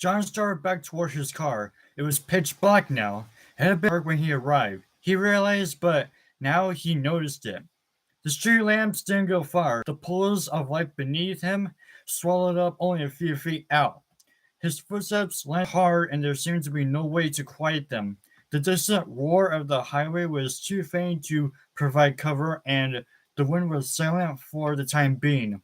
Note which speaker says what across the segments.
Speaker 1: John started back toward his car. It was pitch black now. It had been dark when he arrived. He realized, but now he noticed it. The street lamps didn't go far. The pools of light beneath him swallowed up only a few feet out. His footsteps landed hard, and there seemed to be no way to quiet them. The distant roar of the highway was too faint to provide cover, and the wind was silent for the time being.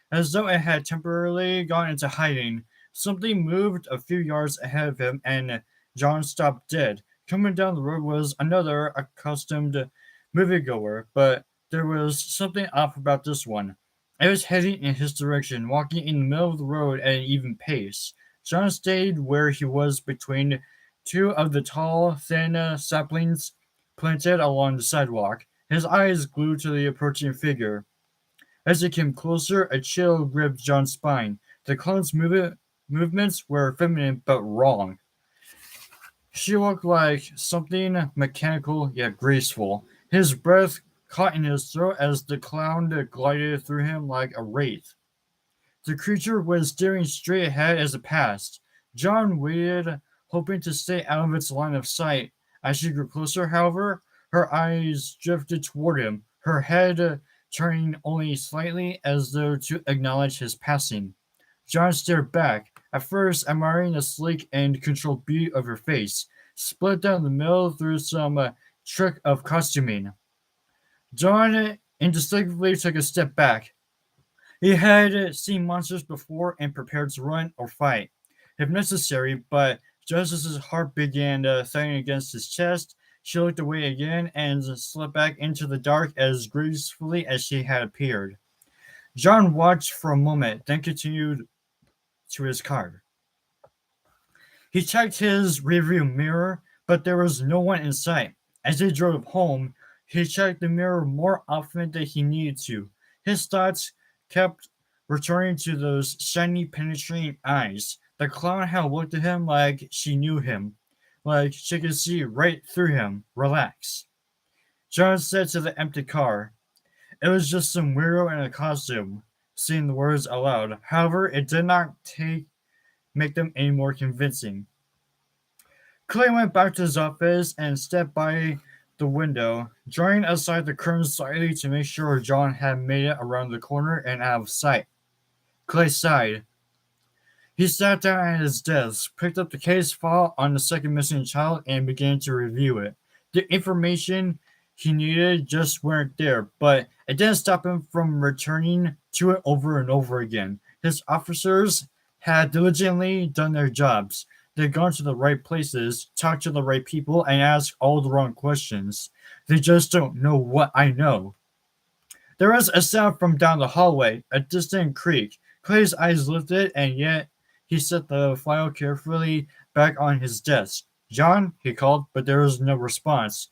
Speaker 1: As though it had temporarily gone into hiding, something moved a few yards ahead of him, and John stopped dead. Coming down the road was another accustomed moviegoer, but there was something off about this one. It was heading in his direction, walking in the middle of the road at an even pace. John stayed where he was between two of the tall, thin saplings planted along the sidewalk, his eyes glued to the approaching figure. As it came closer, a chill gripped John's spine. The clown's movements were feminine but wrong. She looked like something mechanical yet graceful. His breath caught in his throat as the clown glided through him like a wraith. The creature was staring straight ahead as it passed. John waited, hoping to stay out of its line of sight. As she grew closer, however, her eyes drifted toward him, her head turning only slightly as though to acknowledge his passing. John stared back, at first admiring the sleek and controlled beauty of her face, split down the middle through some trick of costuming. John instinctively took a step back. He had seen monsters before and prepared to run or fight, if necessary, but just as his heart began thudding against his chest, she looked away again and slipped back into the dark as gracefully as she had appeared. John watched for a moment, then continued to his car. He checked his rearview mirror, but there was no one in sight. As he drove home, he checked the mirror more often than he needed to. His thoughts kept returning to those shiny, penetrating eyes. The clown had looked at him like she knew him, like she could see right through him. Relax. John said to the empty car. It was just some weirdo in a costume, saying the words aloud. However, it did not make them any more convincing. Clay went back to his office and stepped by the window, drawing aside the curtain slightly to make sure John had made it around the corner and out of sight. Clay sighed. He sat down at his desk, picked up the case file on the second missing child, and began to review it. The information he needed just weren't there, but it didn't stop him from returning to it over and over again. His officers had diligently done their jobs. They'd gone to the right places, talked to the right people, and asked all the wrong questions. They just don't know what I know. There was a sound from down the hallway, a distant creak. Clay's eyes lifted, and yet he set the file carefully back on his desk. John, he called, but there was no response.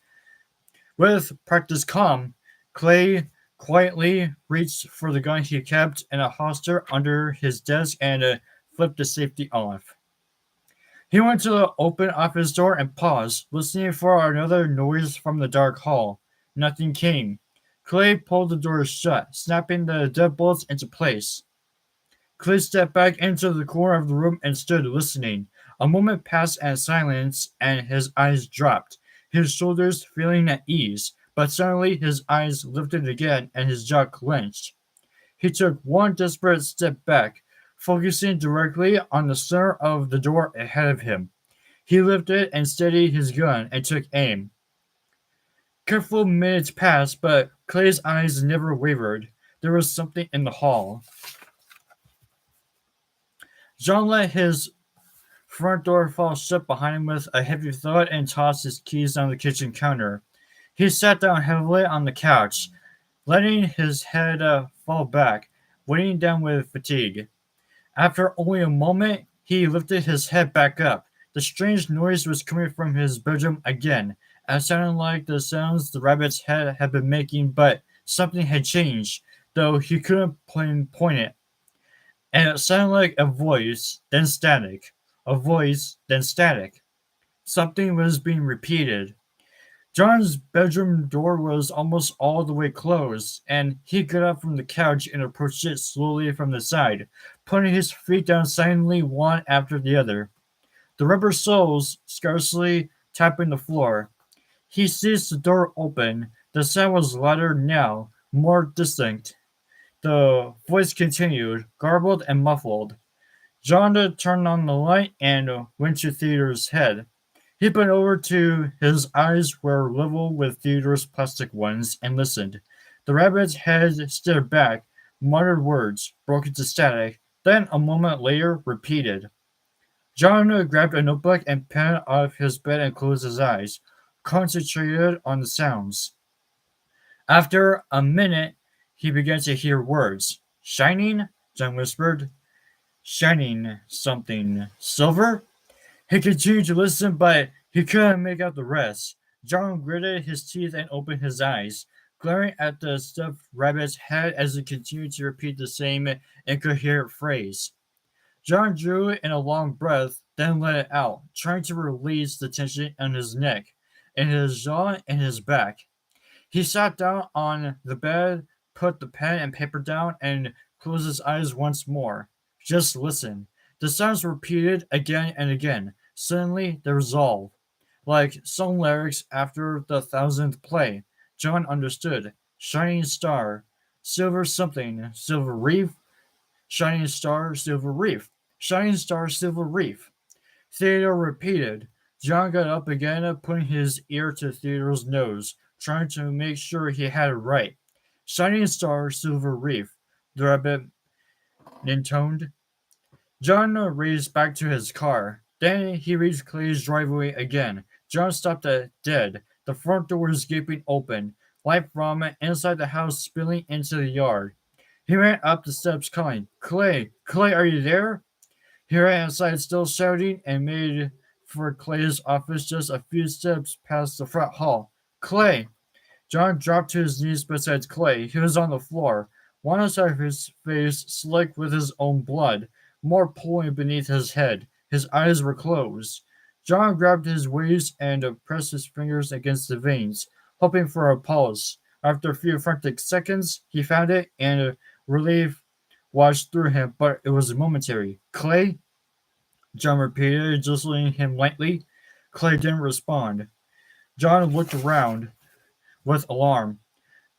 Speaker 1: With practiced calm, Clay quietly reached for the gun he kept in a holster under his desk and flipped the safety off. He went to the open office door and paused, listening for another noise from the dark hall. Nothing came. Clay pulled the door shut, snapping the deadbolts into place. Clay stepped back into the corner of the room and stood listening. A moment passed in silence, and his eyes dropped, his shoulders feeling at ease, but suddenly his eyes lifted again and his jaw clenched. He took one desperate step back, focusing directly on the center of the door ahead of him. He lifted and steadied his gun and took aim. Careful minutes passed, but Clay's eyes never wavered. There was something in the hall. John let his front door fall shut behind him with a heavy thud and tossed his keys on the kitchen counter. He sat down heavily on the couch, letting his head fall back, weighing down with fatigue. After only a moment, he lifted his head back up. The strange noise was coming from his bedroom again. It sounded like the sounds the rabbit's head had been making, but something had changed, though he couldn't pinpoint it. And it sounded like a voice, then static. A voice, then static. Something was being repeated. John's bedroom door was almost all the way closed, and he got up from the couch and approached it slowly from the side, putting his feet down silently one after the other. the rubber soles scarcely tapping the floor. He sees the door open. The sound was louder now, more distinct. The voice continued, garbled and muffled. John turned on the light and went to Theodore's head. He bent over to his eyes were level with Theodore's plastic ones and listened. The rabbit's head stared back, muttered words, broke into static, then a moment later repeated. John grabbed a notebook and pen off his bed and closed his eyes, concentrated on the sounds. After a minute, he began to hear words. Shining? John whispered. Shining something. Silver? He continued to listen, but he couldn't make out the rest. John gritted his teeth and opened his eyes, glaring at the stuffed rabbit's head as it continued to repeat the same incoherent phrase. John drew in a long breath, then let it out, trying to release the tension on his neck, in his jaw, and his back. He sat down on the bed, put the pen and paper down, and closed his eyes once more. Just listen. The sounds repeated again and again. Suddenly, they resolved. Like song lyrics after the thousandth play. John understood. Shining star, silver something, silver reef, shining star, silver reef, shining star, silver reef. Theodore repeated. John got up again, putting his ear to Theodore's nose, trying to make sure he had it right. Shining star, silver reef, the rabbit intoned. John raced back to his car. Then he reached Clay's driveway again. John stopped dead. The front door was gaping open, light from inside the house spilling into the yard. He ran up the steps calling, Clay, Clay, are you there? He ran outside still shouting and made for Clay's office just a few steps past the front hall. Clay! John dropped to his knees beside Clay. He was on the floor, one side of his face slick with his own blood, more pooling beneath his head. His eyes were closed. John grabbed his waist and pressed his fingers against the veins, hoping for a pulse. After a few frantic seconds, he found it, and relief washed through him, but it was momentary. Clay? John repeated, jostling him lightly. Clay didn't respond. John looked around with alarm.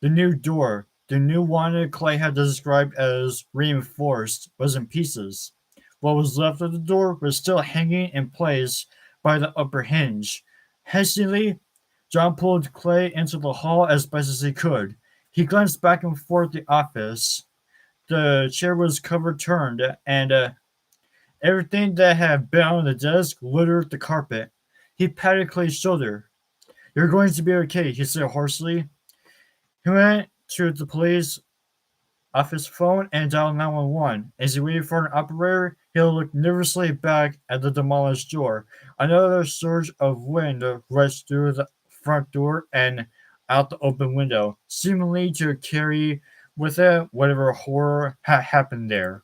Speaker 1: The new door, the new one Clay had described as reinforced, was in pieces. What was left of the door was still hanging in place by the upper hinge. Hastily, John pulled Clay into the hall as best as he could. He glanced back and forth the office. The chair was covered turned, and everything that had been on the desk littered the carpet. He patted Clay's shoulder. You're going to be okay, he said hoarsely. He went to the police office phone and dialed 911. As he waited for an operator, he looked nervously back at the demolished door. Another surge of wind rushed through the front door and out the open window, seemingly to carry with it whatever horror had happened there.